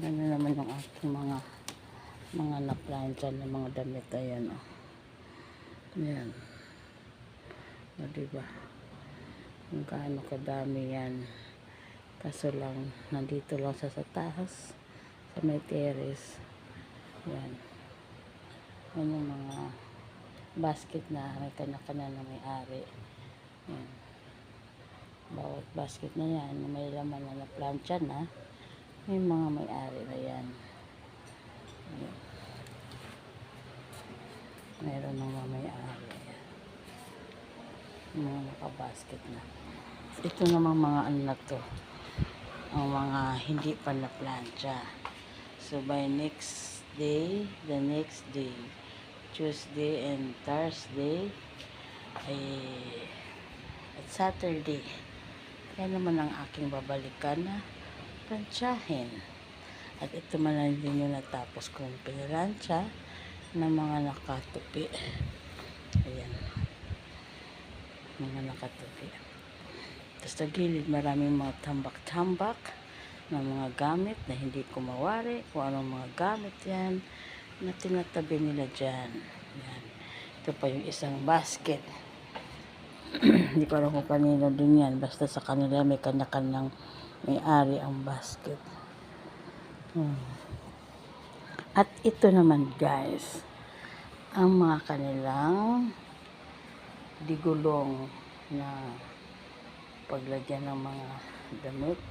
na naman yung aking mga na-plancha na mga damit. Ayan, o. Ayan. O, diba? Kung gaano kadami yan. Kaso lang, nandito lang sa taas, sa may terrace. Ayan. Yan yung mga basket na may kanya-kanya na may-ari. Ayan. Bawat basket na yan, may laman na na-plancha na. May mga may-ari na yan. Ayan. Meron mga may-ari. Mga nakabasket na. Ito namang mga anak to. Ang mga hindi pa na-plancha. So by next day, the next day, Tuesday and Thursday, at Saturday, kaya naman ang aking babalikan na plantsahin. At ito man lang din yung natapos kong pinalansya ng mga nakatupi. Ayan. Mga nakatupi. Tapos sa gilid, maraming mga tambak-tambak na mga gamit na hindi ko mawari kung anong mga gamit yan na tinatabi nila dyan. Yan. Ito pa yung isang basket. Hindi ko alam kung kanino din yan. Basta sa kanila may kanya-kanyang may-ari ang basket. At ito naman guys, ang mga kanilang digulong na paglagyan ng mga damit.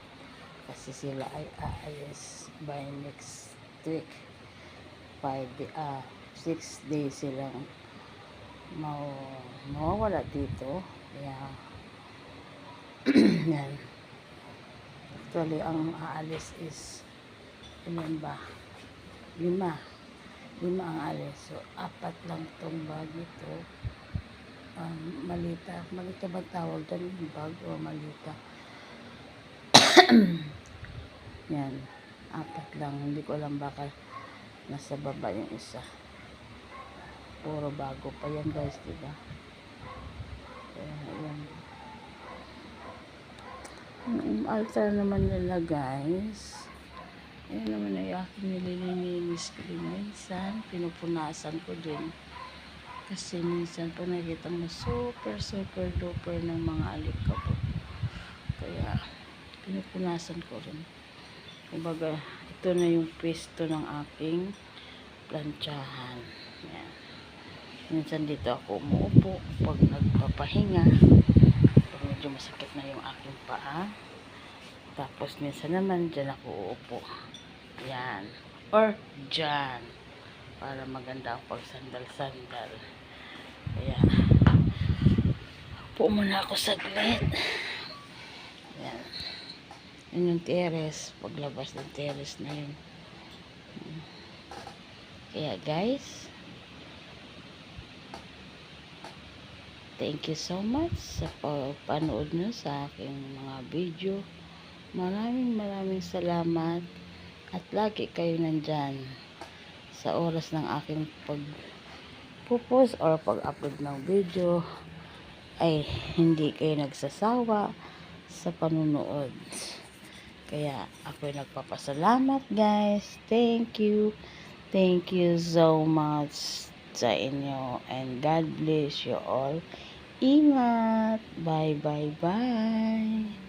Kasi sila ay aalis by next week. 6 days silang mawawala dito. Kaya yan. Actually, ang aalis is ilan ba? 5 ang aalis. So, 4 lang itong bag ito. Malita ba tawag dyan? Bag o malita? Yan. 4 lang. Hindi ko alam baka nasa baba yung isa. Puro bago pa yan guys, diba? Yan. Ang altar naman nila guys, yan naman ay aking nililinis ko din minsan. Pinupunasan ko din. Kasi minsan pa nakita mo super duper ng mga alikabok. Kaya pinupunasan ko rin. Kumbaga, ito na yung pwesto ng aking plantsahan. Yan. Minsan dito ako umuupo pag nagpapahinga. Pag medyo masakit na yung aking paa. Tapos minsan naman dyan ako uupo. Yan. Or dyan. Para maganda ang pagsandal-sandal. Kaya upo muna ako saglit. Yan. Yun yung terrace. Paglabas ng terrace na yun. Kaya guys, thank you so much sa panood nyo sa aking mga video. Maraming salamat. At lagi kayo nandyan sa oras ng aking pag-post or pag-upload ng video. Ay hindi kayo nagsasawa sa panunood. Kaya ako'y nagpapasalamat guys. Thank you so much sa inyo, and God bless you all. Ingat. Bye.